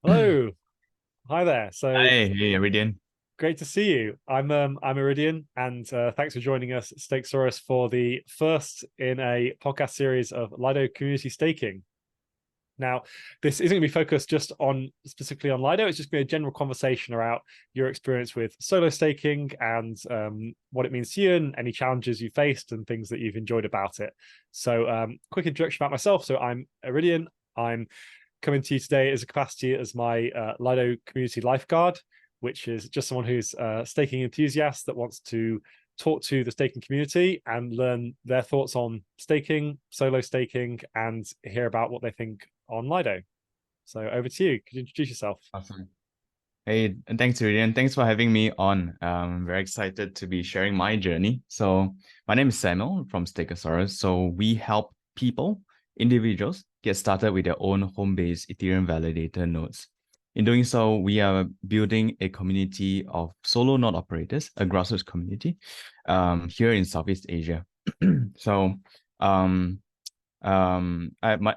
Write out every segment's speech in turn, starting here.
Hello, hi there. So Hey, Eridian. great to see you. I'm Eridian, and thanks for joining us, Stakesaurus, for the first in a podcast series of Lido Community Staking. Now, this isn't going to be focused just on specifically on Lido. It's just going to be a general conversation about your experience with solo staking and what it means to you and any challenges you faced and things that you've enjoyed about it. So, quick introduction about myself. So, I'm Eridian. I'm coming to you today as a capacity as my Lido Community Lifeguard, which is just someone who's a staking enthusiast that wants to talk to the staking community and learn their thoughts on staking, solo staking, and hear about what they think on Lido. So over to you. Could you introduce yourself? Awesome. Hey, and thanks, Eridian. Thanks for having me on. I'm very excited to be sharing my journey. So, my name is Samuel from Stakesaurus. So, we help people, individuals, get started with their own home-based Ethereum validator nodes. In doing so, we are building a community of solo node operators, a grassroots community, here in Southeast Asia. So, I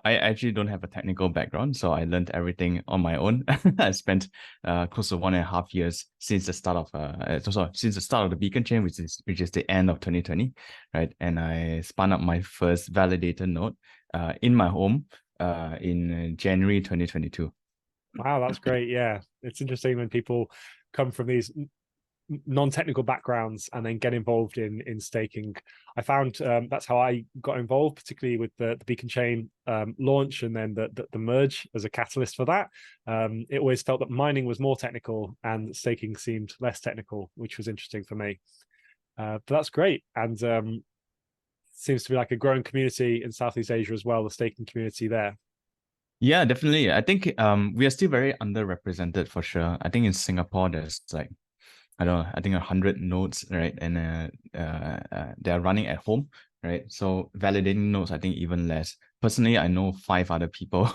actually don't have a technical background, so I learned everything on my own. I spent close to 1.5 years since the start of since the start of the beacon chain, which is the end of 2020, right? And I spun up my first validator node in my home in January 2022. Wow, that's great. Yeah, it's interesting when people come from these non-technical backgrounds and then get involved in staking. I found that's how I got involved, particularly with the beacon chain launch and then the merge as a catalyst for that. It always felt that mining was more technical and staking seemed less technical, which was interesting for me. But that's great, and seems to be like a growing community in Southeast Asia as well, the staking community there. Yeah, definitely. I think we are still very underrepresented for sure. I think in Singapore there's like, I don't know, I think 100 nodes, right? And they're running at home, right? So validating nodes, I think even less. Personally, I know 5 other people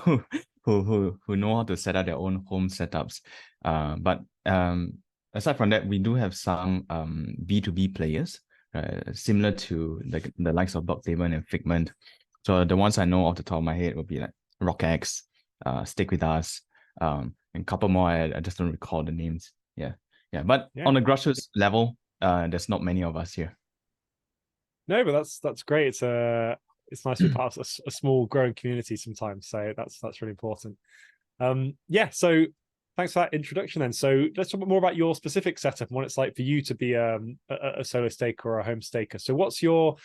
who know how to set up their own home setups. But aside from that, we do have some B2B players, similar to the likes of Blockdaemon and Figment. So the ones I know off the top of my head would be like RockX, Stick With Us, and a couple more. I just don't recall the names. Yeah. Yeah, but Yeah. on the grassroots level, there's not many of us here. No, but that's great. It's nice to be part of a small growing community sometimes. So that's really important. Yeah. So thanks for that introduction. Then, so let's talk more about your specific setup and what it's like for you to be a solo staker or a home staker. So, what's your,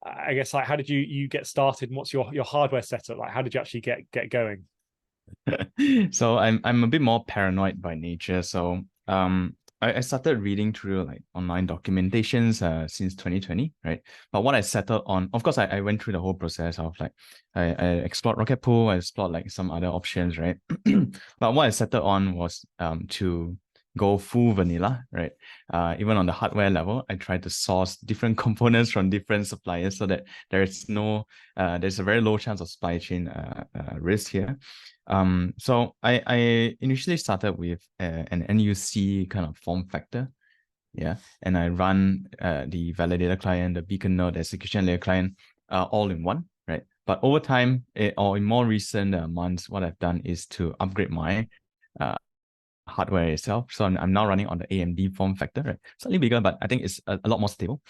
I guess, like, how did you get started, and what's your hardware setup? Like, how did you actually get going? So I'm a bit more paranoid by nature. So I started reading through like online documentations since 2020, right? But what I settled on, of course, I went through the whole process of like I explored Rocket Pool, I explored like some other options, right? But what I settled on was to go full vanilla, right? Even on the hardware level, I tried to source different components from different suppliers so that there's a very low chance of supply chain risk here. So I initially started with an NUC kind of form factor, yeah, and I run the validator client, the beacon node, the execution layer client, all in one, right? But over time, or in more recent months, what I've done is to upgrade my hardware itself. So I'm now running on the AMD form factor, right? Slightly bigger, but I think it's a lot more stable.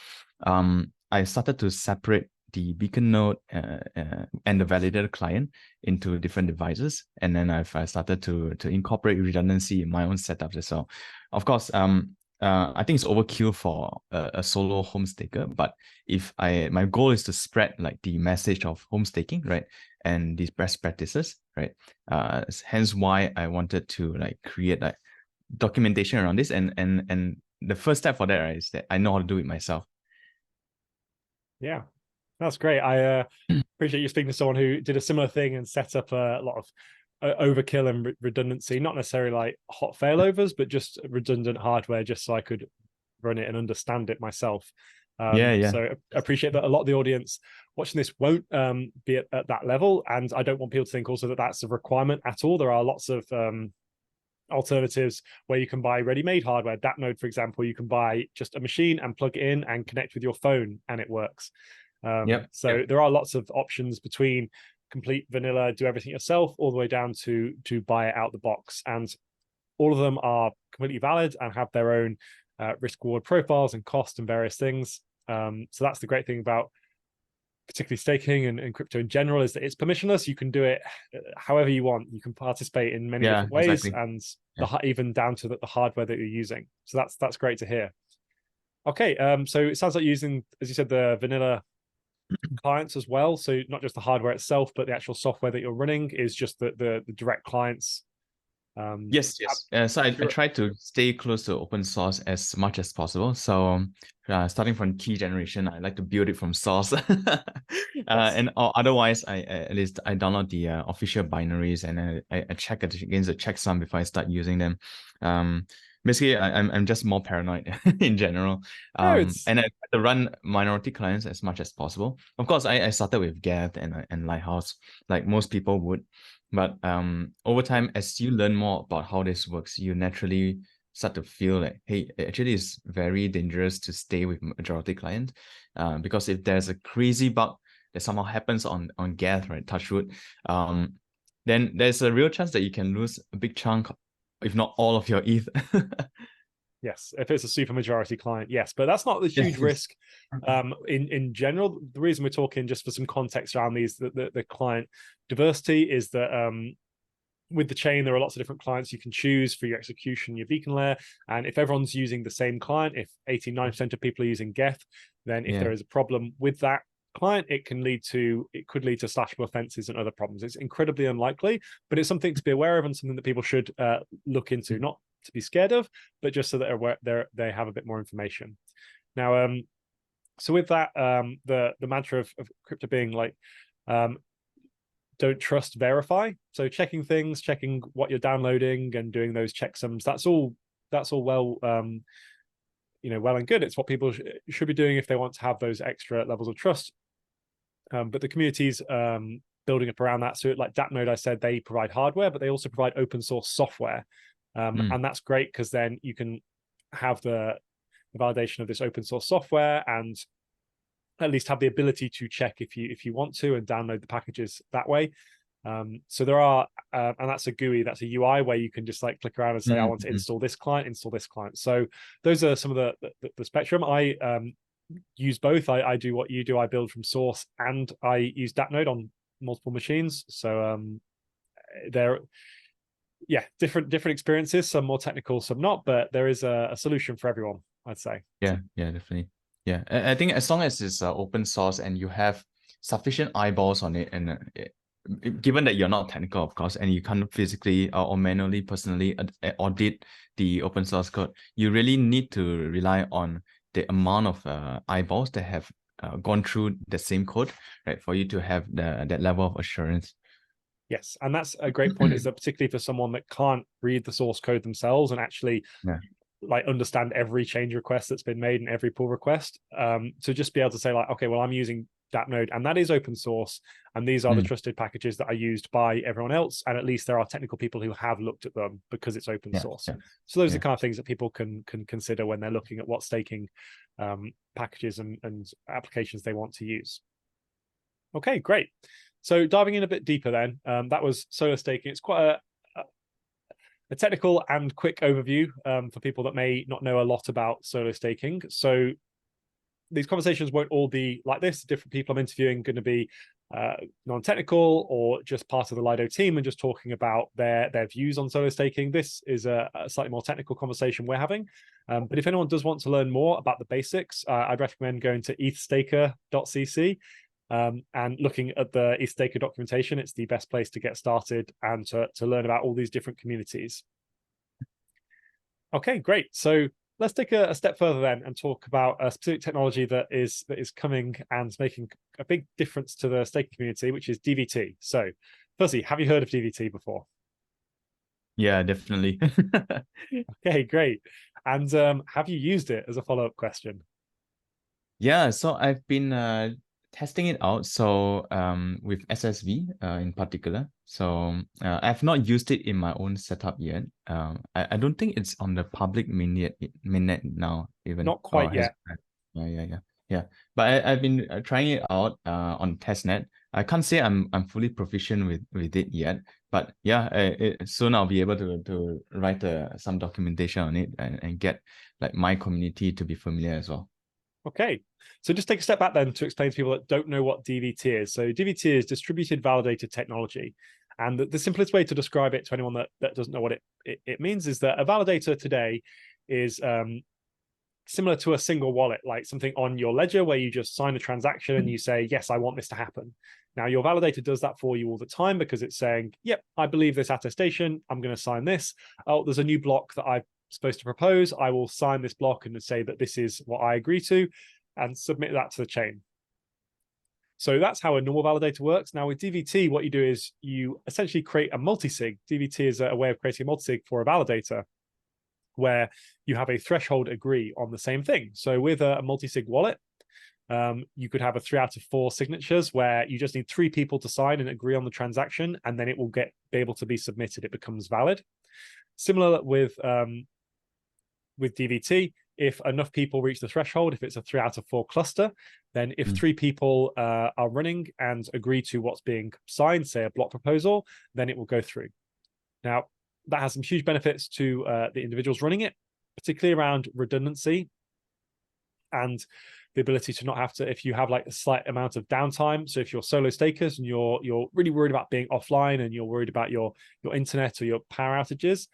I started to separate the beacon node and the validator client into different devices, and then I started to incorporate redundancy in my own setups as well. Of course, I think it's overkill for a solo home staker, but if my goal is to spread like the message of home staking, right, and these best practices, right, hence why I wanted to like create like documentation around this, and the first step for that, right, is that I know how to do it myself. Yeah, that's great. I appreciate you speaking to someone who did a similar thing and set up a lot of overkill and redundancy, not necessarily like hot failovers, but just redundant hardware, just so I could run it and understand it myself. Yeah, yeah. So I appreciate that a lot of the audience watching this won't be at that level, and I don't want people to think also that that's a requirement at all. There are lots of alternatives where you can buy ready-made hardware. DAppNode, for example, you can buy just a machine and plug it in and connect with your phone, and it works. Yep, So yep. there are lots of options between complete vanilla, do everything yourself, all the way down to buy it out the box. And all of them are completely valid and have their own risk reward profiles and cost and various things. So that's the great thing about particularly staking and crypto in general, is that it's permissionless. You can do it however you want. You can participate in many different ways, exactly. and even down to the hardware that you're using. So that's great to hear. Okay, so it sounds like you're using, as you said, the vanilla clients as well. So not just the hardware itself, but the actual software that you're running is just the direct clients. Yes. So I try to stay close to open source as much as possible. So starting from key generation, I like to build it from source. And otherwise, at least I download the official binaries, and I check it against the checksum before I start using them. Basically, I'm just more paranoid in general. And I try to run minority clients as much as possible. Of course, I started with Geth and Lighthouse, like most people would. But over time, as you learn more about how this works, you naturally start to feel like, hey, actually it's very dangerous to stay with majority client, because if there's a crazy bug that somehow happens on Geth, right, touch wood, then there's a real chance that you can lose a big chunk, if not all of your ETH. Yes, if it's a super majority client, yes, but that's not the huge risk. In general, the reason we're talking, just for some context around these, the client diversity is that with the chain, there are lots of different clients you can choose for your execution, your beacon layer. And if everyone's using the same client, if 89% of people are using Geth, then if there is a problem with that client, it could lead to slashable offenses and other problems. It's incredibly unlikely, but it's something to be aware of and something that people should look into, not to be scared of, but just so that they have a bit more information. Now, so with that, the mantra of crypto being like, don't trust, verify. So checking things, checking what you're downloading, and doing those checksums. That's all well, well and good. It's what people should be doing if they want to have those extra levels of trust. But the community's building up around that. So like Dapnode, I said, they provide hardware, but they also provide open source software. And that's great because then you can have the validation of this open source software and at least have the ability to check if you want to, and download the packages that way. So there are, and that's a GUI, that's a UI where you can just like click around and say, I want to install this client. So those are some of the spectrum. I use both. I do what you do. I build from source, and I use Dapnode on multiple machines. So they're different experiences, some more technical, some not, but there is a solution for everyone, I'd say. Yeah, definitely. Yeah, I think as long as it's open source and you have sufficient eyeballs on it, and given that you're not technical, of course, and you can't physically or manually, personally audit the open source code, you really need to rely on the amount of eyeballs that have gone through the same code, right, for you to have that level of assurance. Yes, and that's a great point, is that particularly for someone that can't read the source code themselves and actually like understand every change request that's been made and every pull request, to just be able to say like, okay, well, I'm using Dapnode and that is open source, and these are the trusted packages that are used by everyone else, and at least there are technical people who have looked at them because it's open source. So those are the kind of things that people can consider when they're looking at what staking packages and applications they want to use. Okay, great. So diving in a bit deeper then, that was solo staking. It's quite a technical and quick overview for people that may not know a lot about solo staking. So these conversations won't all be like this. Different people I'm interviewing going to be non-technical or just part of the Lido team and just talking about their views on solo staking. This is a slightly more technical conversation we're having. But if anyone does want to learn more about the basics, I'd recommend going to ethstaker.cc. And looking at the ETHStaker documentation. It's the best place to get started and to learn about all these different communities. Okay, great. So let's take a step further then and talk about a specific technology that is coming and making a big difference to the staking community, which is DVT. So firstly, have you heard of DVT before? Yeah, definitely. Okay, great. And have you used it, as a follow-up question? Yeah, so I've been testing it out. So with SSV in particular. So I've not used it in my own setup yet. I don't think it's on the public mainnet now even. Not quite yet. Yeah. But I've been trying it out on testnet. I can't say I'm fully proficient with it yet, but yeah, soon I'll be able to write some documentation on it and get like my community to be familiar as well. Okay, so just take a step back then to explain to people that don't know what DVT is. So DVT is distributed validated technology. And the simplest way to describe it to anyone that doesn't know what it means is that a validator today is similar to a single wallet, like something on your ledger where you just sign a transaction and you say, yes, I want this to happen. Now, your validator does that for you all the time because it's saying, yep, I believe this attestation. I'm going to sign this. Oh, there's a new block that I'm supposed to propose. I will sign this block and say that this is what I agree to and submit that to the chain. So that's how a normal validator works. Now with DVT, what you do is you essentially create a multisig. DVT is a way of creating a multisig for a validator where you have a threshold agree on the same thing. So with a multisig wallet, you could have a 3 out of 4 signatures where you just need 3 people to sign and agree on the transaction, and then it will be able to be submitted. It becomes valid. Similar with DVT, if enough people reach the threshold, if it's a 3 out of 4 cluster, then if 3 people are running and agree to what's being signed, say a block proposal, then it will go through. Now, that has some huge benefits to the individuals running it, particularly around redundancy and the ability to not have to, if you have like a slight amount of downtime. So if you're solo stakers and you're really worried about being offline and you're worried about your internet or your power outages,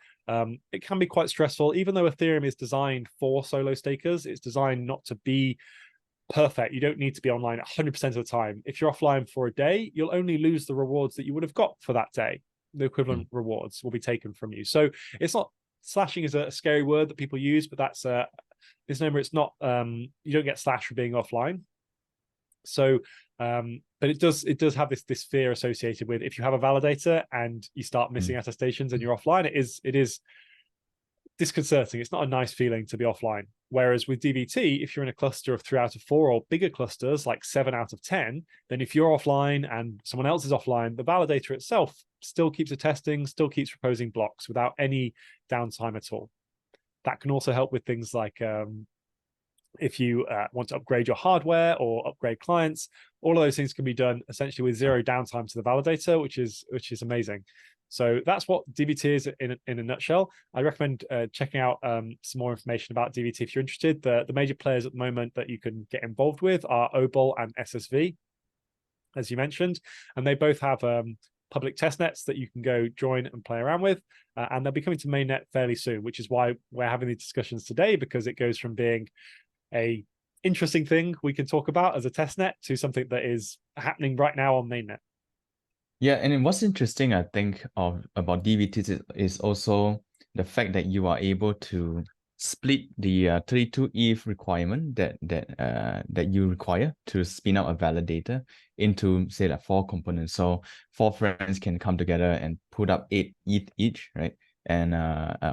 it can be quite stressful. Even though Ethereum is designed for solo stakers, it's designed not to be perfect. You don't need to be online 100% of the time. If you're offline for a day, you'll only lose the rewards that you would have got for that day. The equivalent rewards will be taken from you. So it's not, slashing is a scary word that people use, but that's misnomer. It's not, you don't get slashed for being offline. So but it does have this fear associated with, if you have a validator and you start missing attestations and you're offline, it is disconcerting. It's not a nice feeling to be offline. Whereas with DVT, if you're in a cluster of 3 out of 4 or bigger clusters like 7 out of 10, then if you're offline and someone else is offline, the validator itself still keeps attesting, still keeps proposing blocks without any downtime at all. That can also help with things like if you want to upgrade your hardware or upgrade clients, all of those things can be done essentially with 0 downtime to the validator, which is amazing. So that's what DVT is in a nutshell. I recommend checking out some more information about DVT if you're interested. The major players at the moment that you can get involved with are Obol and SSV, as you mentioned, and they both have public test nets that you can go join and play around with, and they'll be coming to mainnet fairly soon, which is why we're having these discussions today, because it goes from being a interesting thing we can talk about as a testnet to something that is happening right now on mainnet. Yeah, and what's interesting, I think, about DVT is also the fact that you are able to split the 32 ETH requirement that you require to spin out a validator into, say, like 4 components. So 4 friends can come together and put up 8 ETH each, right? And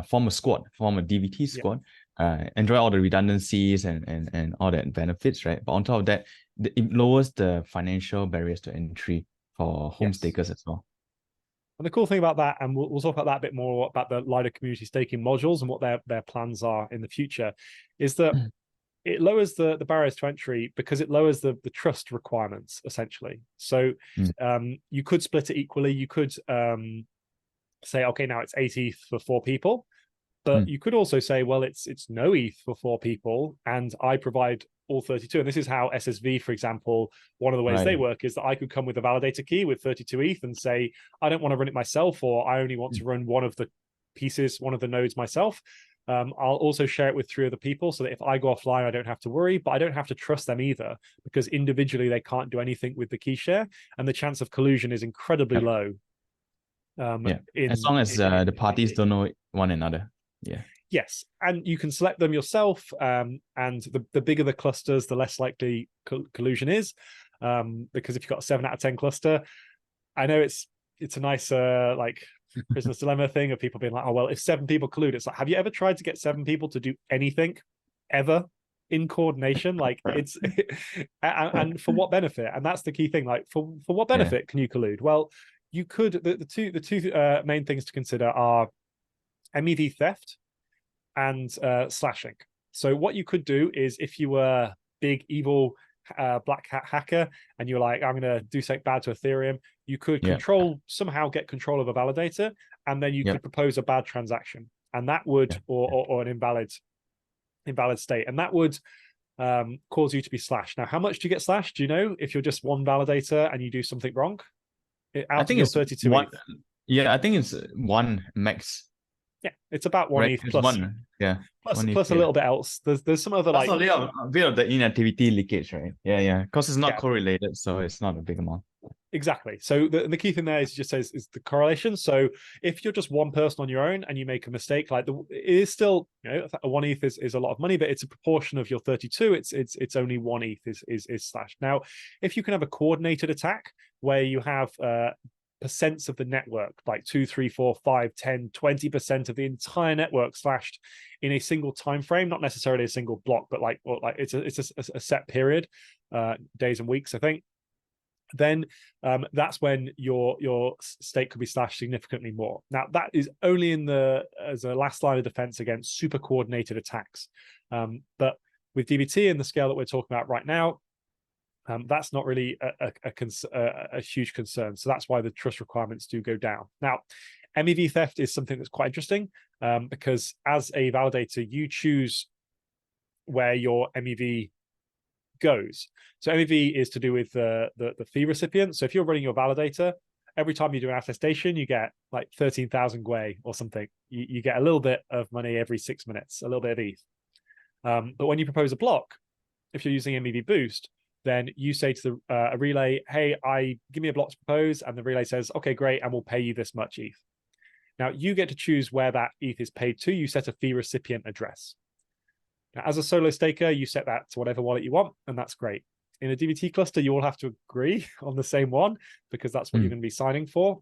form a squad, form a DVT squad. Enjoy all the redundancies and all that benefits, right? But on top of that, it lowers the financial barriers to entry for home stakers as well. And the cool thing about that, and we'll talk about that a bit more, about the Lido community staking modules and what their plans are in the future, is that it lowers the barriers to entry because it lowers the trust requirements, essentially. So you could split it equally. You could say, okay, now it's 8 ETH for 4 people. But you could also say, well, it's no ETH for 4 people, and I provide all 32. And this is how SSV, for example, one of the ways they work is that I could come with a validator key with 32 ETH and say, I don't want to run it myself, or I only want to run one of the pieces, one of the nodes myself. I'll also share it with 3 other people so that if I go offline, I don't have to worry, but I don't have to trust them either, because individually they can't do anything with the key share, and the chance of collusion is incredibly low. As long as the parties don't know one another. Yes, and you can select them yourself, and the bigger the clusters, the less likely collusion is, because if you've got a 7 out of 10 cluster, I know it's a nice like Prisoner's Dilemma thing of people being like, oh, well, if 7 people collude, it's like, have you ever tried to get 7 people to do anything ever in coordination? Like, it's and for what benefit? And that's the key thing. Like, for what benefit can you collude? Well, you could, the two main things to consider are MEV theft and slashing. So what you could do is, if you were big evil black hat hacker and you're like, I'm going to do something bad to Ethereum, you could Yeah. somehow get control of a validator, and then you Yeah. could propose a bad transaction, and that would, Yeah. or an invalid state, and that would cause you to be slashed. Now, how much do you get slashed? Do you know, if you're just one validator and you do something wrong I out of think your it's 32 one. ETH? Yeah, I think it's one max. Yeah, it's about one Right? ETH It's plus one. Yeah. plus One ETH, plus a yeah. little bit else. There's some other That's like, only a bit of the inactivity leakage, right? Yeah, yeah. Because it's not yeah, correlated, so it's not a big amount. exactly. So the key thing there is just says is the correlation. So if you're just one person on your own and you make a mistake, like it is still, you know, a one ETH is a lot of money, but it's a proportion of your 32. It's only one ETH is slashed. Now, if you can have a coordinated attack where you have percents of the network, like 2, 3, 4, 5, 10, 20% of the entire network slashed in a single time frame, not necessarily a single block, but like it's a set period, days and weeks, I think. Then that's when your stake could be slashed significantly more. Now, that is only as a last line of defense against super coordinated attacks. But with DBT and the scale that we're talking about right now, that's not really a huge concern. So that's why the trust requirements do go down. Now, MEV theft is something that's quite interesting, because as a validator, you choose where your MEV goes. So MEV is to do with the fee recipient. So if you're running your validator, every time you do an attestation, you get like 13,000 Gwei or something. You get a little bit of money every 6 minutes, a little bit of ETH. But when you propose a block, if you're using MEV Boost, then you say to a relay, hey, give me a block to propose, and the relay says, okay, great, and we'll pay you this much ETH. Now, you get to choose where that ETH is paid to. You set a fee recipient address. Now, as a solo staker, you set that to whatever wallet you want, and that's great. In a DVT cluster, you all have to agree on the same one, because that's what you're going to be signing for.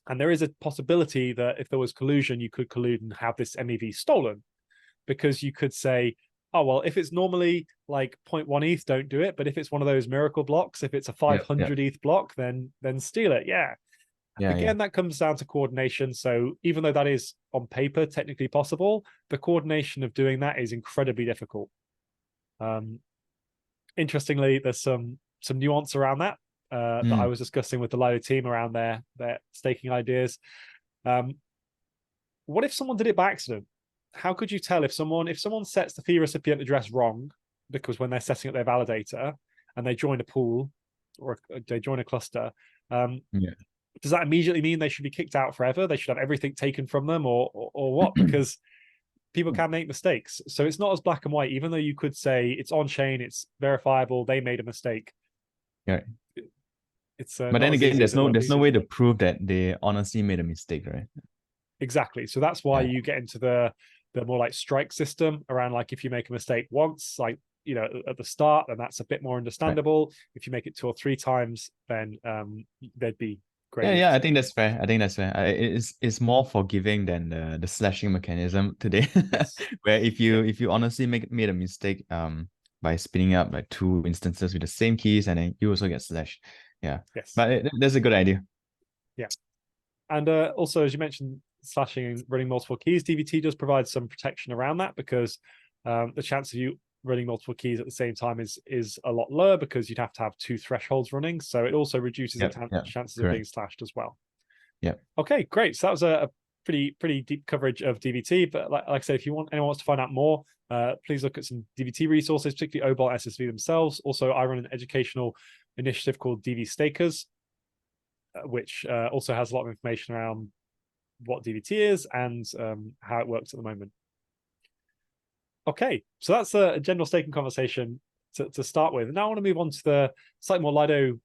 And there is a possibility that if there was collusion, you could collude and have this MEV stolen, because you could say, oh, well, if it's normally like 0.1 ETH, don't do it. But if it's one of those miracle blocks, if it's a 500 ETH block, then steal it. Yeah. Again, that comes down to coordination. So even though that is on paper technically possible, the coordination of doing that is incredibly difficult. Interestingly, there's some nuance around that that I was discussing with the Lido team around their staking ideas. What if someone did it by accident? How could you tell if someone sets the fee recipient address wrong, because when they're setting up their validator and they join a pool or they join a cluster, does that immediately mean they should be kicked out forever? They should have everything taken from them, or what? Because people can make mistakes. So it's not as black and white, even though you could say it's on chain, it's verifiable, they made a mistake. Yeah. It's but then again, there's no way to prove that they honestly made a mistake, right? Exactly. So that's why you get into the more like strike system around, like, if you make a mistake once, like, you know, at the start, then that's a bit more understandable. Right. If you make it 2 or 3 times, then there'd be great. Yeah, I think that's fair. It's more forgiving than the slashing mechanism today. Yes. Where if you honestly made a mistake by spinning up like 2 instances with the same keys, and then you also get slashed. Yeah. Yes. But that's a good idea. Yeah. And also, as you mentioned, slashing and running multiple keys, DVT does provide some protection around that, because the chance of you running multiple keys at the same time is a lot lower, because you'd have to have 2 thresholds running. So it also reduces the chances of being slashed as well. Yeah. Okay, great. So that was a pretty deep coverage of DVT. But like I said, if anyone wants to find out more, please look at some DVT resources, particularly OBOL SSV themselves. Also, I run an educational initiative called DV Stakers, which also has a lot of information around what DVT is and how it works at the moment. Okay, so that's a general staking conversation to start with. Now I want to move on to the slightly more Lido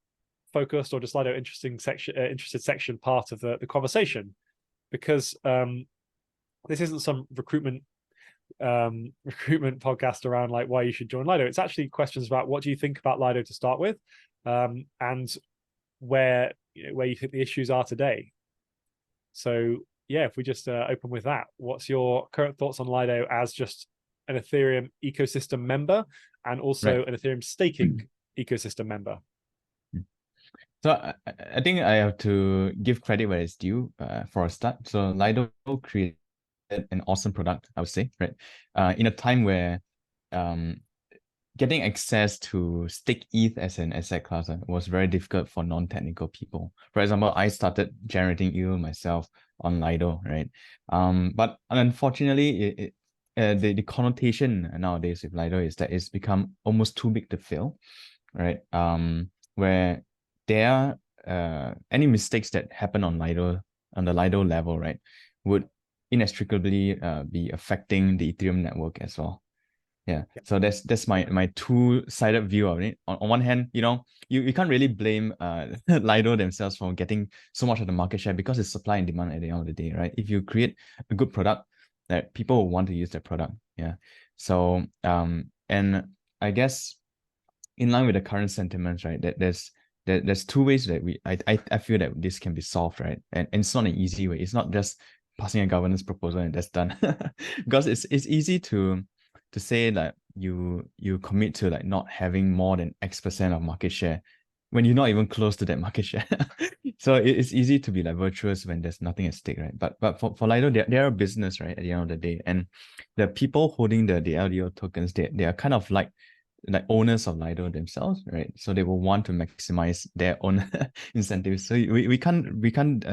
focused, or just Lido interested section part of the conversation, because this isn't some recruitment podcast around like why you should join Lido. It's actually questions about what do you think about Lido to start with, and where you think the issues are today. So yeah, if we just open with that, what's your current thoughts on Lido as just an Ethereum ecosystem member, and also an Ethereum staking ecosystem member? So I think I have to give credit where it's due for a start. So Lido created an awesome product, I would say, right? In a time where getting access to stake ETH as an asset class was very difficult for non-technical people. For example, I started generating yield myself on Lido, right? But unfortunately, the connotation nowadays with Lido is that it's become almost too big to fail, right? Where there are any mistakes that happen on the Lido level, right, would inextricably be affecting the Ethereum network as well. Yeah. So that's my two-sided view of it. On one hand, you can't really blame Lido themselves for getting so much of the market share because it's supply and demand at the end of the day, right? If you create a good product, that people will want to use that product. Yeah. So and I guess in line with the current sentiments, right, that there's two ways that I feel that this can be solved, right? And it's not an easy way. It's not just passing a governance proposal and that's done. Because it's easy to say that you commit to like not having more than X% of market share when you're not even close to that market share. So it's easy to be like virtuous when there's nothing at stake, right? But for Lido, they're a business, right, at the end of the day. And the people holding the LDO tokens, they are kind of like owners of Lido themselves, right? So they will want to maximize their own incentives. So we can't depend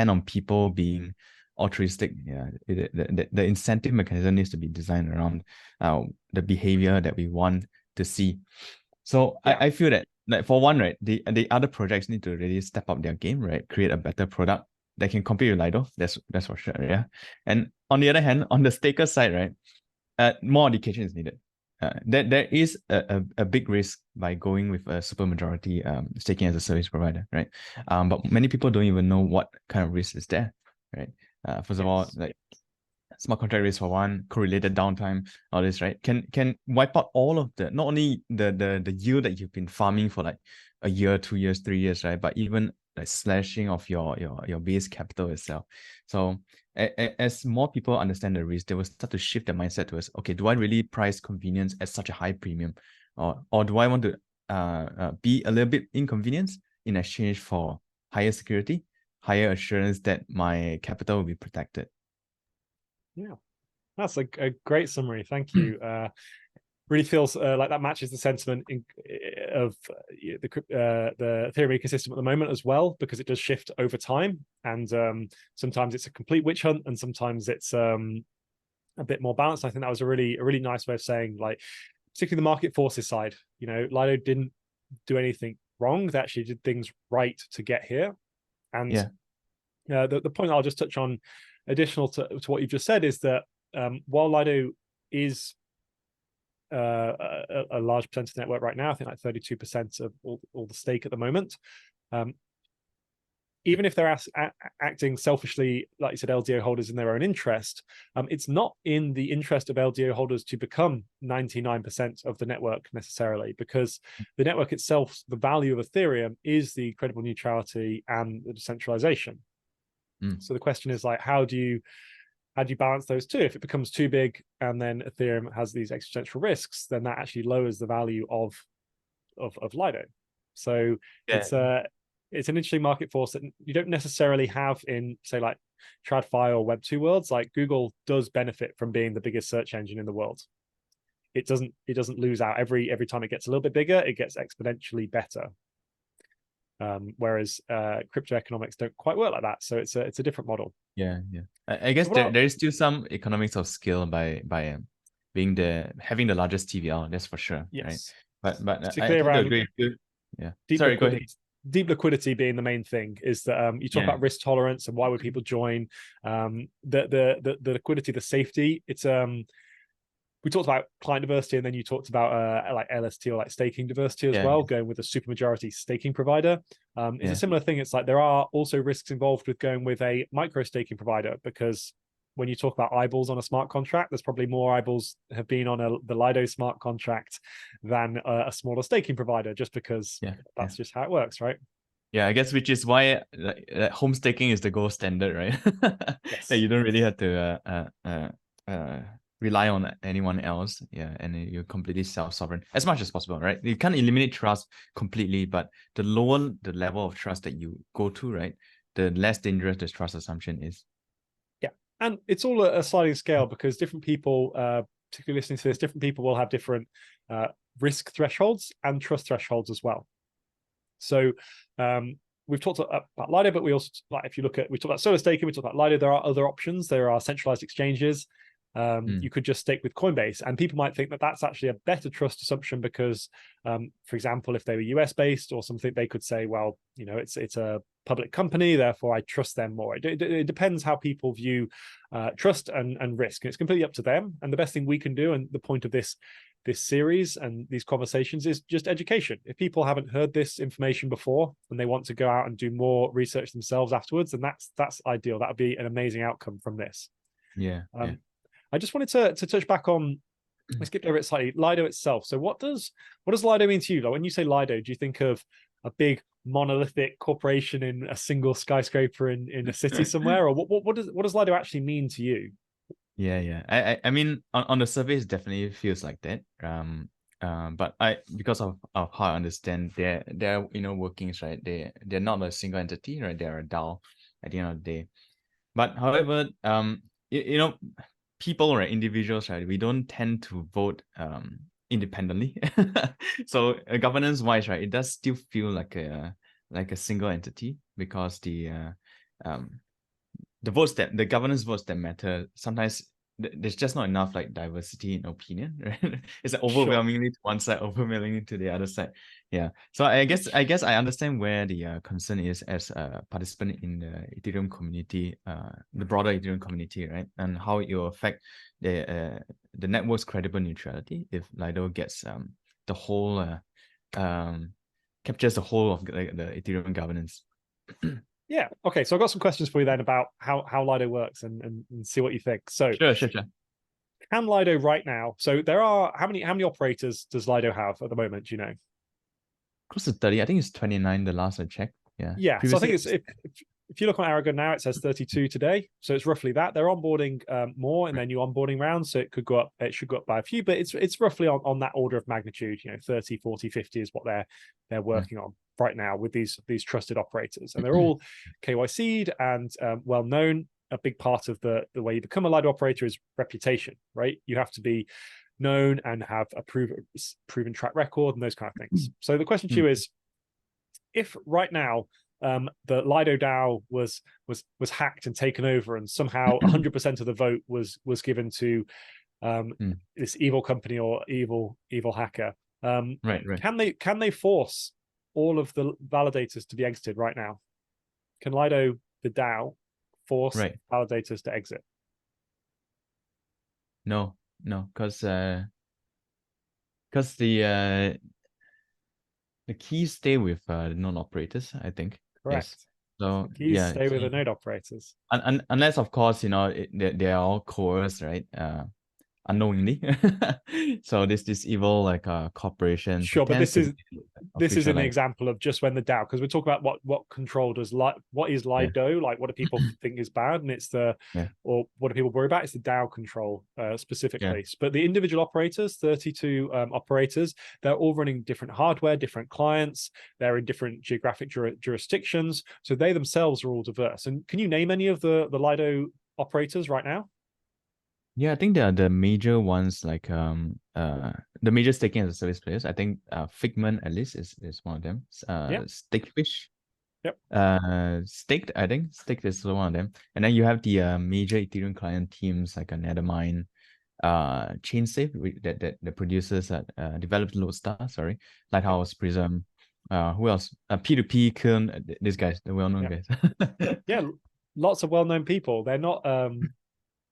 on people being altruistic. Yeah, the incentive mechanism needs to be designed around the behavior that we want to see. So I feel that like for one, right, the other projects need to really step up their game, right? Create a better product that can compete with Lido. That's for sure. Yeah. And on the other hand, on the staker side, right, more education is needed. There is a big risk by going with a supermajority staking as a service provider, right? But many people don't even know what kind of risk is there, right? First of all, like smart contract risk for one, correlated downtime, all this, right? Can wipe out all of the, not only the yield that you've been farming for like a year, 2 years, 3 years, right? But even like slashing of your base capital itself. So as more people understand the risk, they will start to shift their mindset towards, okay, do I really price convenience at such a high premium, or do I want to be a little bit inconvenienced in exchange for higher security, higher assurance that my capital will be protected? Yeah, that's a great summary. Thank you. Really feels like that matches the sentiment of the Ethereum ecosystem at the moment as well, because it does shift over time, and sometimes it's a complete witch hunt, and sometimes it's a bit more balanced. I think that was a really nice way of saying, like, particularly the market forces side. Lido didn't do anything wrong; they actually did things right to get here. And the point I'll just touch on, additional to what you've just said, is that while Lido is a large percentage of the network right now, I think like 32% of all the stake at the moment, even if they're acting selfishly, like you said, LDO holders in their own interest, it's not in the interest of LDO holders to become 99% of the network necessarily, because the network itself, the value of Ethereum is the credible neutrality and the decentralization. So the question is, like, how do you balance those two? If it becomes too big and then Ethereum has these existential risks, then that actually lowers the value of Lido. So it's an interesting market force that you don't necessarily have in, say, like TradFi or Web2 worlds. Like Google does benefit from being the biggest search engine in the world. It doesn't lose out every time it gets a little bit bigger. It gets exponentially better. Whereas crypto economics don't quite work like that. So it's a different model. Yeah. I guess there is still some economics of scale by having the largest TVL, that's for sure. Yes. Right? But I totally agree with you. Yeah. Sorry, go ahead. Deep liquidity being the main thing is that you talk about risk tolerance and why would people join. The liquidity, the safety. It's we talked about client diversity, and then you talked about like LST or like staking diversity as well, going with a supermajority staking provider. It's a similar thing. It's like there are also risks involved with going with a micro staking provider, because when you talk about eyeballs on a smart contract, there's probably more eyeballs have been on the Lido smart contract than a smaller staking provider, just because that's just how it works, right? Yeah, I guess, which is why home staking is the gold standard, right? Yes. That you don't really have to rely on anyone else, and you're completely self-sovereign as much as possible, right? You can't eliminate trust completely, but the lower the level of trust that you go to, right, the less dangerous this trust assumption is. Yeah, and it's all a sliding scale, because different people particularly listening to this, different people will have different risk thresholds and trust thresholds as well. So we've talked about Lido, but we also, like, if you look at, we talked about solar staking, we talked about Lido, there are other options. There are centralized exchanges. You could just stake with Coinbase, and people might think that that's actually a better trust assumption because, for example, if they were US based or something, they could say, well, you know, it's a public company, therefore I trust them more. It depends how people view trust and risk, and it's completely up to them. And the best thing we can do, and the point of this series and these conversations, is just education. If people haven't heard this information before and they want to go out and do more research themselves afterwards, then that's ideal. That would be an amazing outcome from this. Yeah. I just wanted to touch back on, I skipped over it slightly, Lido itself. So what does Lido mean to you? Like, when you say Lido, do you think of a big monolithic corporation in a single skyscraper in a city somewhere, or what does Lido actually mean to you? Yeah. I mean, on the surface, it definitely feels like that. But because of how I understand their workings, right? They're not a single entity, right? They're a DAO at the end of the day. But however, people, right, individuals, right, we don't tend to vote independently. So governance wise, right, it does still feel like a single entity, because the governance votes that matter, sometimes there's just not enough like diversity in opinion, right? It's like overwhelmingly to one side, overwhelmingly to the other side. Yeah. So I guess I understand where the concern is as a participant in the Ethereum community, the broader Ethereum community, right? And how it will affect the network's credible neutrality if Lido gets the whole captures the whole of the Ethereum governance. Yeah. Okay. So I've got some questions for you then about how Lido works and see what you think. So Sure. Can Lido right now? So there are how many operators does Lido have at the moment? Do you know? Close to 30. I think it's 29 the last I checked. Yeah. Yeah. Previously, So I think if you look on Aragon now, it says 32 today. So it's roughly that. They're onboarding more in their new onboarding rounds. So it could go up, it should go up by a few, but it's roughly on that order of magnitude, 30, 40, 50 is what they're working on right now with these trusted operators. And they're all KYC'd and well known. A big part of the way you become a Lido operator is reputation, right? You have to be known and have a proven track record and those kind of things. So the question to you is, if right now the Lido DAO was hacked and taken over, and somehow 100% of the vote was given to this evil company or evil hacker, right. Can they force all of the validators to be exited right now? Can Lido, the DAO, force validators to exit? No, because the keys stay with the non-operators, I think. Correct. Yes. So the keys stay with the node operators. Unless, of course, they are all coerced, right? Unknowingly. So this evil like corporation. Sure, but this is an like, example of just when the DAO, because we're talking about what control does what is Lido, like what do people think is bad, and it's or what do people worry about? It's the DAO control specifically. But the individual operators, 32 operators, they're all running different hardware, different clients, they're in different geographic jurisdictions, so they themselves are all diverse. And can you name any of the Lido operators right now? Yeah, I think the major ones, like the major staking as a service players. I think Figment at least is one of them. Stakefish. Yep. Staked, I think. Staked is one of them. And then you have the major Ethereum client teams like a Nethermind, ChainSafe that produces developed Lodestar, Lighthouse, Prism. Who else? P2P, Kern, these guys, the well-known guys. Yeah, lots of well-known people. They're not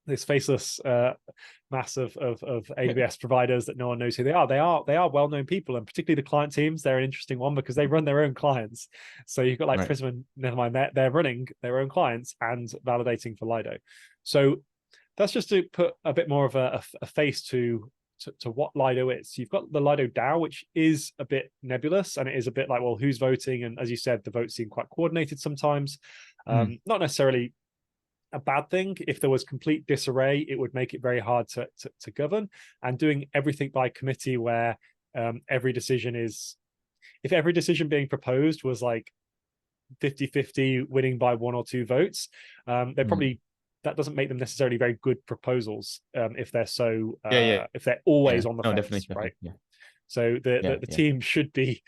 this faceless mass of AWS providers that no one knows who they are. They are well-known people, and particularly the client teams, they're an interesting one because they run their own clients. So you've got like Prism and Nethermind, they're running their own clients and validating for Lido. So that's just to put a bit more of a face to what Lido is. You've got the Lido DAO, which is a bit nebulous, and it is a bit like, well, who's voting? And as you said, the votes seem quite coordinated sometimes. Not necessarily a bad thing. If there was complete disarray, it would make it very hard to govern. And doing everything by committee, where if every decision being proposed was like 50-50 winning by 1 or 2 votes, they'd probably that doesn't make them necessarily very good proposals if they're so if they're Yeah. always on the No, fence, definitely, right? yeah. So the Yeah. team should be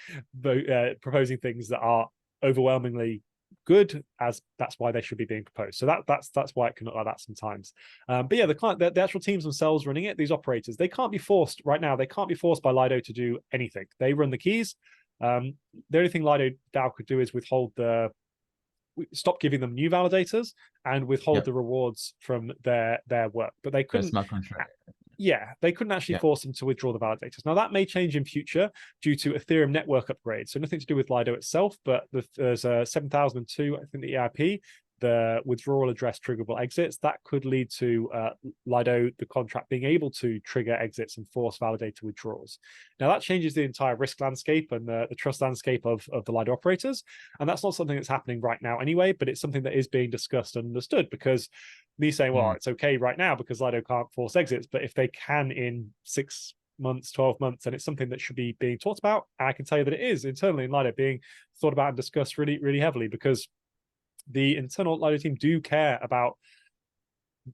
proposing things that are overwhelmingly good, as that's why they should be being proposed. So that's why it can look like that sometimes. But yeah, the actual teams themselves running it, these operators, they can't be forced right now. They can't be forced by Lido to do anything. They run the keys. The only thing Lido DAO could do is stop giving them new validators and withhold the rewards from their work. But they couldn't. Smart contract. Yeah, they couldn't actually force them to withdraw the validators. Now, that may change in future due to Ethereum network upgrades. So nothing to do with Lido itself, but there's a 7002, I think, the EIP, the withdrawal address triggerable exits. That could lead to Lido, the contract, being able to trigger exits and force validator withdrawals. Now, that changes the entire risk landscape and the trust landscape of the Lido operators. And that's not something that's happening right now anyway, but it's something that is being discussed and understood, because me saying, well, it's okay right now because Lido can't force exits, but if they can in 6 months, 12 months, and it's something that should be being talked about. And I can tell you that it is internally in Lido being thought about and discussed really, really heavily, because the internal Lido team do care about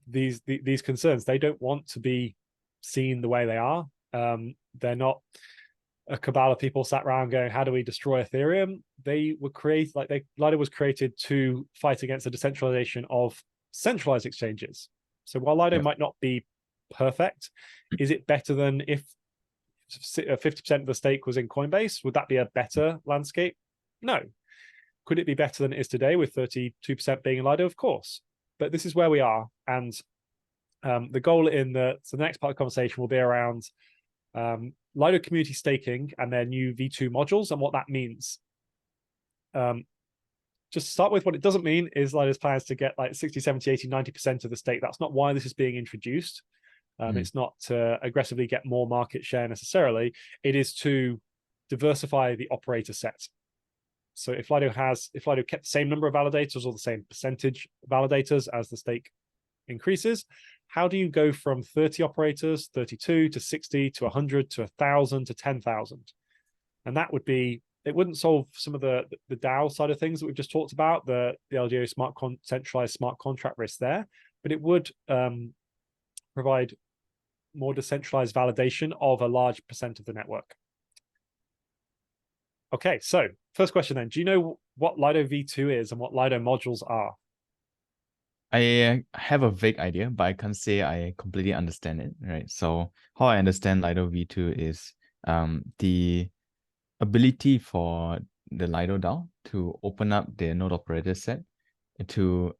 these concerns. They don't want to be seen the way they are. They're not a cabal of people sat around going, how do we destroy Ethereum? They were Lido was created to fight against the decentralization of centralized exchanges. So while Lido might not be perfect, is it better than if 50% of the stake was in Coinbase? Would that be a better landscape? No. Could it be better than it is today with 32% being in Lido? Of course. But this is where we are. And the goal in the next part of the conversation will be around Lido community staking and their new V2 modules and what that means. Just to start with, what it doesn't mean is Lido's plans to get like 60, 70, 80, 90% of the stake. That's not why this is being introduced. It's not to aggressively get more market share necessarily. It is to diversify the operator set. So if Lido kept the same number of validators or the same percentage validators as the stake increases, how do you go from 30 operators, 32 to 60 to 100 to 1,000 to 10,000? And that would be, it wouldn't solve some of the DAO side of things that we've just talked about, the LGO centralized smart contract risk there, but it would provide more decentralized validation of a large percent of the network. Okay, so first question then, do you know what Lido V2 is and what Lido modules are? I have a vague idea, but I can't say I completely understand it, right? So how I understand Lido V2 is the ability for the Lido DAO to open up their node operator set to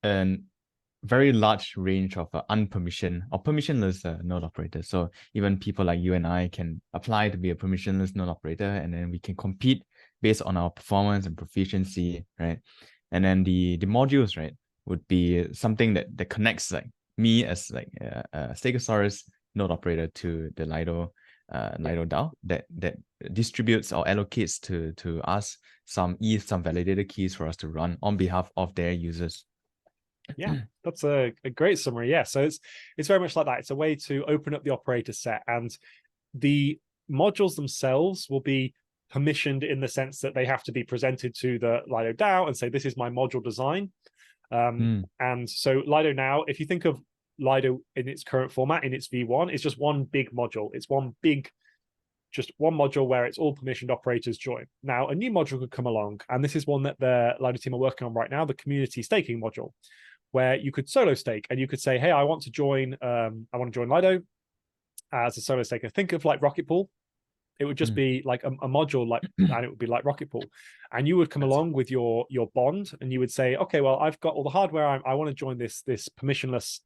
a very large range of unpermissioned or permissionless node operators. So even people like you and I can apply to be a permissionless node operator, and then we can compete based on our performance and proficiency, right? And then the modules, right, would be something that connects like me as like a Stakesaurus node operator to the Lido DAO that distributes or allocates to us some ETH, some validator keys for us to run on behalf of their users. Yeah, that's a great summary. Yeah, so it's very much like that. It's a way to open up the operator set, and the modules themselves will be permissioned in the sense that they have to be presented to the Lido DAO and say, this is my module design. And so Lido now, if you think of Lido in its current format, in its V1, it's just one big module. It's just one module where it's all permissioned operators join. Now, a new module could come along, and this is one that the Lido team are working on right now, the community staking module, where you could solo stake and you could say, hey, I want to join Lido as a solo staker. Think of like Rocket Pool. It would just be like a module, and it would be like Rocket Pool. And you would come along with your bond, and you would say, okay, well, I've got all the hardware. I want to join this permissionless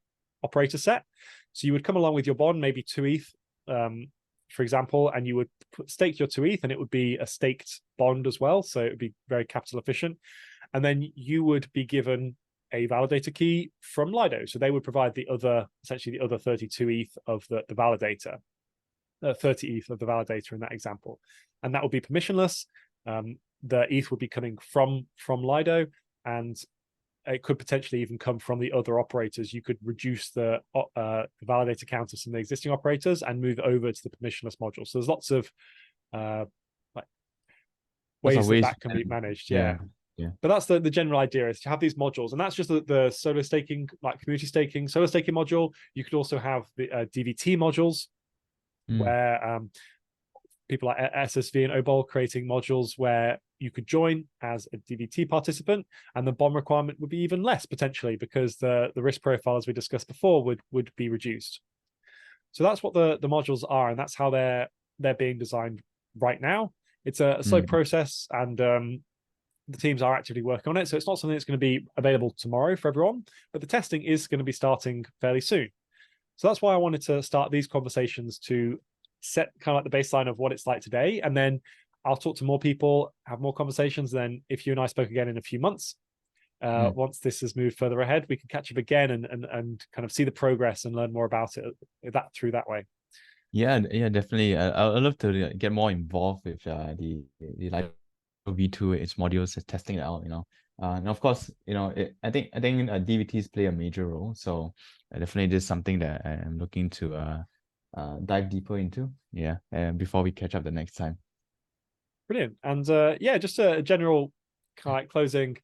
operator set. So you would come along with your bond, maybe 2 ETH, for example, and you would stake your 2 ETH, and it would be a staked bond as well. So it would be very capital efficient. And then you would be given a validator key from Lido. So they would provide essentially the other 32 ETH of the validator. 30 ETH of the validator in that example, and that would be permissionless. The ETH would be coming from Lido, and it could potentially even come from the other operators. You could reduce the validator count of some of the existing operators and move over to the permissionless module. So there's lots of ways that can be managed. Yeah. But that's the general idea, is to have these modules, and that's just the solo staking, like community staking, solo staking module. You could also have the DVT modules, where people like SSV and OBOL creating modules where you could join as a DVT participant, and the bond requirement would be even less potentially, because the risk profile, as we discussed before, would be reduced. So that's what the modules are, and that's how they're being designed right now. It's a slow process, and the teams are actively working on it. So it's not something that's going to be available tomorrow for everyone, but the testing is going to be starting fairly soon. So that's why I wanted to start these conversations, to set kind of like the baseline of what it's like today. And then I'll talk to more people, have more conversations. Then if you and I spoke again in a few months, once this has moved further ahead, we can catch up again and kind of see the progress and learn more about it through that way. Yeah, definitely. I'd love to get more involved with the Lido V2, its modules, testing it out, and of course, I think DVTs play a major role. So definitely this is something that I'm looking to dive deeper into. Yeah, before we catch up the next time. Brilliant. And yeah, just a general kind of like closing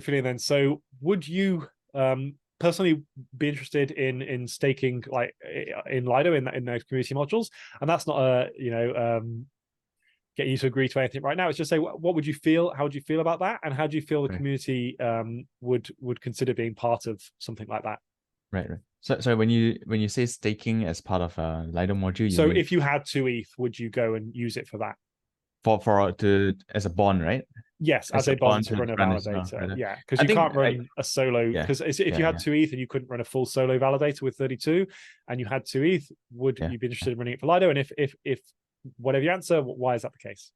feeling then. So would you personally be interested in staking, like in Lido, in those community modules? And that's not a get you to agree to anything right now. It's just say, what would you feel? How would you feel about that? And how do you feel the community would consider being part of something like that? Right. So when you say staking as part of a Lido module, so if you had 2 ETH, would you go and use it for that? As a bond, right? Yes, as a bond to run a validator. Yeah, because you can't run a solo. Because if you had 2 ETH and you couldn't run a full solo validator with 32, and you had 2 ETH, would you be interested in running it for Lido? And if whatever your answer, why is that the case?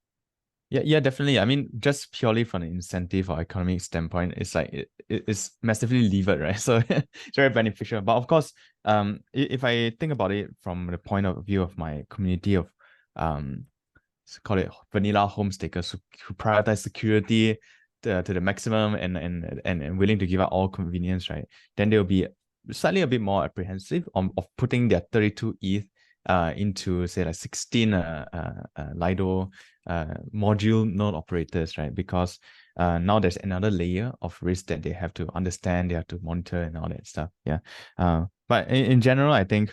Yeah, definitely. I mean, just purely from an incentive or economic standpoint, it's like it's massively levered, right? So it's very beneficial. But of course, if I think about it from the point of view of my community of let's call it vanilla home stakers who prioritize security to the maximum and willing to give up all convenience, right? Then they'll be slightly a bit more apprehensive of putting their 32 ETH into say like 16 Lido module node operators, right? Because now there's another layer of risk that they have to understand, they have to monitor and all that stuff. Yeah. But in general, I think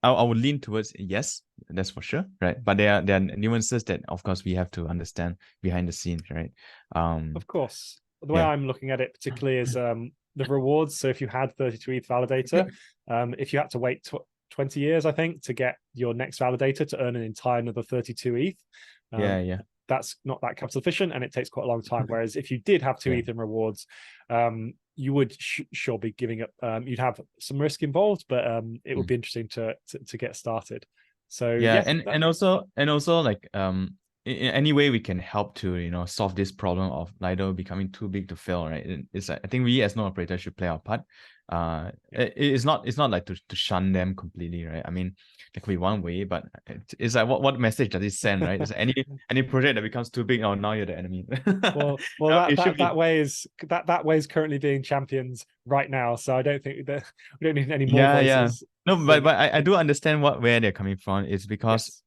I would lean towards yes, that's for sure, right? But there are nuances that of course we have to understand behind the scenes, right? Of course. The way I'm looking at it particularly is the rewards. So if you had 32 ETH validator, if you had to wait 20 years, I think, to get your next validator to earn an entire another 32 ETH, that's not that capital efficient, and it takes quite a long time. Whereas if you did have 2 ETH in rewards, you would sure be giving up. You'd have some risk involved, but it would be interesting to get started. So and also like in any way we can help to solve this problem of Lido becoming too big to fail, right? It's I think we as node operators should play our part. It's not like to shun them completely, right? I mean, there could be one way, but it's like what message does it send, right? Is any project that becomes too big, now you're the enemy. well that way is currently being championed right now, so I don't think that we don't need any more voices. No, but I do understand where they're coming from. It's because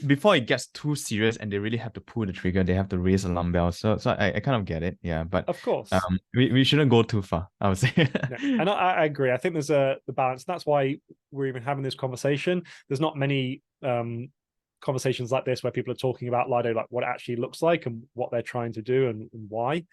before it gets too serious and they really have to pull the trigger, they have to raise alarm bells. So I kind of get it. Yeah, but of course, we shouldn't go too far, I would say. And I agree. I think there's the balance. That's why we're even having this conversation. There's not many conversations like this where people are talking about Lido, like what it actually looks like and what they're trying to do and why.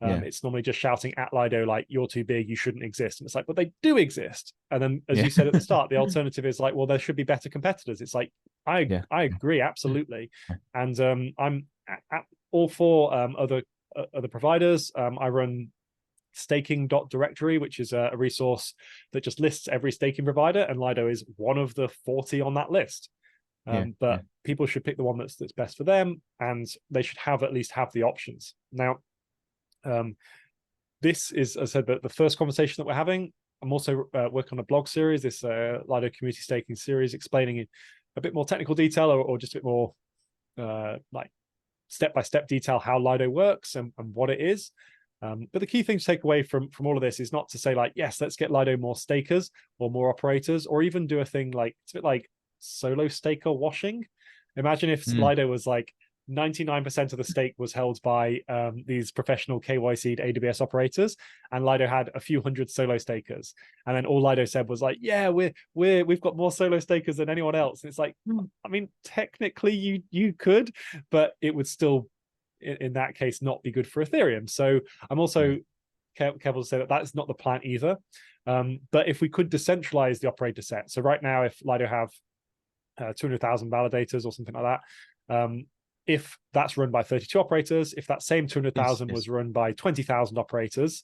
It's normally just shouting at Lido like, you're too big, you shouldn't exist. And it's like, but they do exist. And then, as you said at the start, the alternative is like, well, there should be better competitors. It's like, I agree, absolutely. And I'm all for other providers. I run staking.directory, which is a resource that just lists every staking provider, and Lido is one of the 40 on that list. But people should pick the one that's best for them, and they should at least have the options. Now, this is, as I said, the first conversation that we're having. I'm also working on a blog series, this Lido community staking series, explaining in a bit more technical detail or just a bit more like step-by-step detail how Lido works and what it is. But the key thing to take away from all of this is not to say like, yes, let's get Lido more stakers or more operators, or even do a thing like, it's a bit like solo staker washing. Imagine if Lido was like 99% of the stake was held by these professional KYC'd AWS operators, and Lido had a few hundred solo stakers. And then all Lido said was like, yeah, we've got more solo stakers than anyone else. And it's like, I mean, technically you could, but it would still, in that case, not be good for Ethereum. So I'm also careful to say that that's not the plan either. But if we could decentralize the operator set, so right now, if Lido have 200,000 validators or something like that, if that's run by 32 operators, if that same 200,000 was run by 20,000 operators,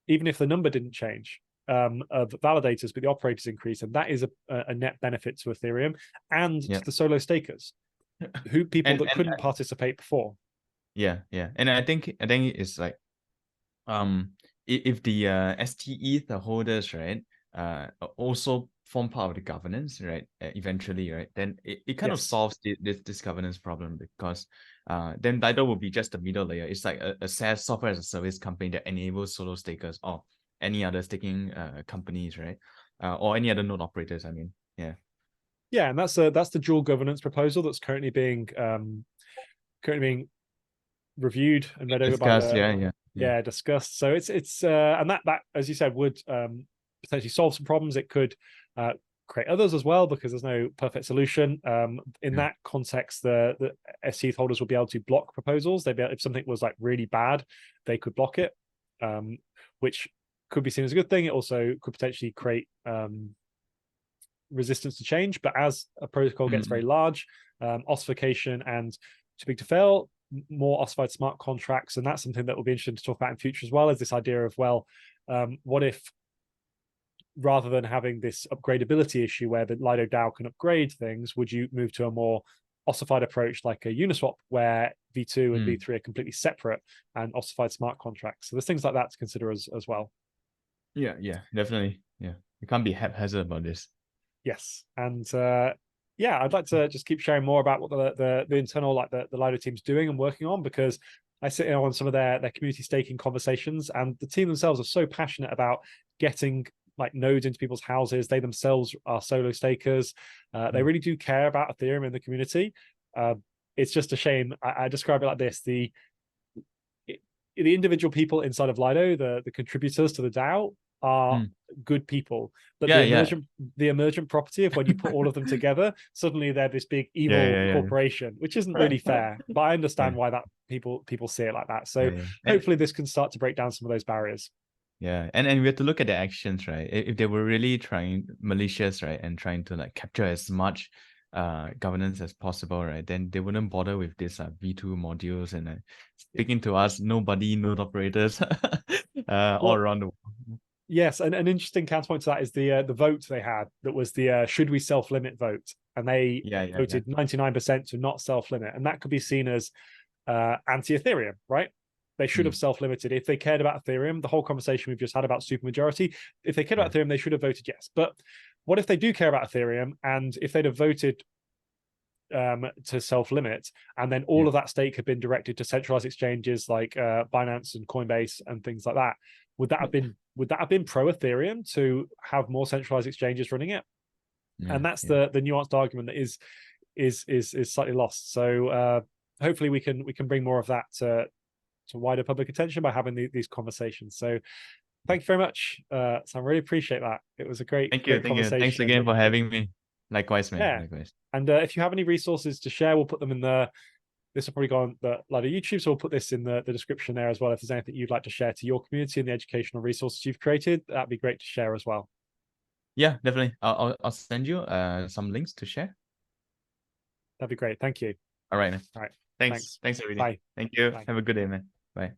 even if the number didn't change of validators, but the operators increase, and that is a net benefit to Ethereum and to the solo stakers, people that couldn't participate before. Yeah. And I think it's like, if the STE, the holders, right, also form part of the governance, right, eventually, right, then it kind of solves this governance problem, because then Lido will be just the middle layer. It's like a SaaS, software as a service company that enables solo stakers or any other staking companies, right, or any other node operators. I mean, yeah, and that's the dual governance proposal that's currently being reviewed and read over by the discussed. So it's and that as you said would potentially solve some problems. It could create others as well, because there's no perfect solution. In that context, the SC holders will be able to block proposals. They'd be able, if something was like really bad, they could block it, which could be seen as a good thing. It also could potentially create resistance to change. But as a protocol gets very large, ossification and too big to fail, more ossified smart contracts, and that's something that will be interesting to talk about in future as well, as this idea of, well, what if rather than having this upgradability issue where the Lido DAO can upgrade things, would you move to a more ossified approach like a Uniswap, where V2 and V3 are completely separate and ossified smart contracts? So there's things like that to consider as well. Yeah, definitely. Yeah, you can't be haphazard about this. Yes, and I'd like to just keep sharing more about what the internal, like the Lido team's doing and working on, because I sit in on some of their community staking conversations, and the team themselves are so passionate about getting like nodes into people's houses. They themselves are solo stakers. They really do care about Ethereum in the community. It's just a shame. I describe it like this: the individual people inside of Lido, the contributors to the DAO, are good people, but the emergent property of when you put all of them together, suddenly they're this big evil corporation, which isn't really fair. But I understand why that people see it like that. So hopefully this can start to break down some of those barriers. Yeah, and we have to look at their actions, right? If they were really trying malicious, right, and trying to like capture as much governance as possible, right, then they wouldn't bother with this V2 modules and speaking to us, node operators all around the world. Yes, and an interesting counterpoint to that is the vote they had, that was the should we self-limit vote, and they voted 99% to not self-limit, and that could be seen as anti-Ethereum, right? They should have self-limited. If they cared about Ethereum, the whole conversation we've just had about supermajority, if they cared about Ethereum, they should have voted yes. But what if they do care about Ethereum, and if they'd have voted to self-limit, and then all of that stake had been directed to centralized exchanges like Binance and Coinbase and things like that, would that have been pro Ethereum to have more centralized exchanges running it? And that's the nuanced argument that is slightly lost. So hopefully we can bring more of that to wider public attention by having these conversations. So thank you very much, Sam. Really appreciate that. It was a great conversation. Thanks again for having me. Likewise, man. Yeah. Likewise. And if you have any resources to share, we'll put them in this will probably go on the Lido YouTube, so we'll put this in the description there as well. If there's anything you'd like to share to your community and the educational resources you've created, that'd be great to share as well. Yeah, definitely. I'll send you some links to share. That'd be great. Thank you. All right, man. All right. Thanks, everybody. Bye. Thank you. Bye. Have a good day, man. Bye.